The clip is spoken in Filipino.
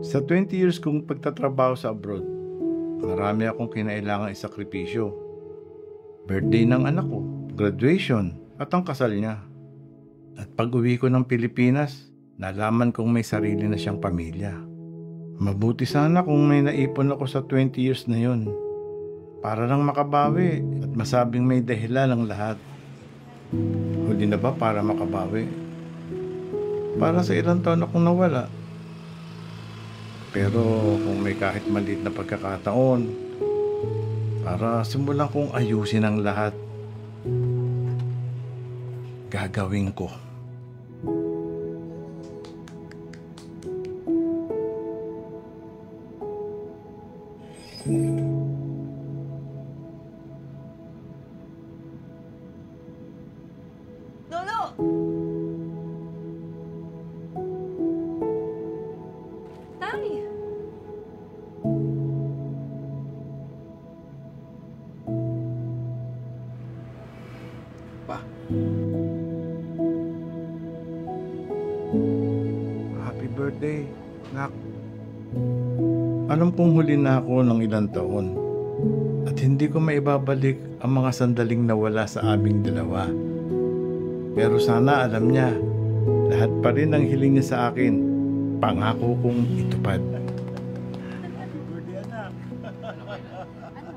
Sa 20 years kong pagtatrabaho sa abroad, marami akong kinailangang isakripisyo. Birthday ng anak ko, graduation, at ang kasal niya. At pag-uwi ko ng Pilipinas, nalaman kong may sarili na siyang pamilya. Mabuti sana kung may naipon ako sa 20 years na yun. Para lang makabawi at masabing may dahilan ang lahat. Huli na ba para makabawi? Para sa ilang taon akong nawala. Pero kung may kahit maliit na pagkakataon, para simulan kong ayusin ang lahat, gagawin ko. Lolo! Tay! Pa. Happy birthday, nak. Alam kong huli na ako ng ilang taon at hindi ko maibabalik ang mga sandaling nawala sa aming dalawa. Pero sana alam niya, lahat pa rin ang hiling niya sa akin, pangako kong itupad. Ano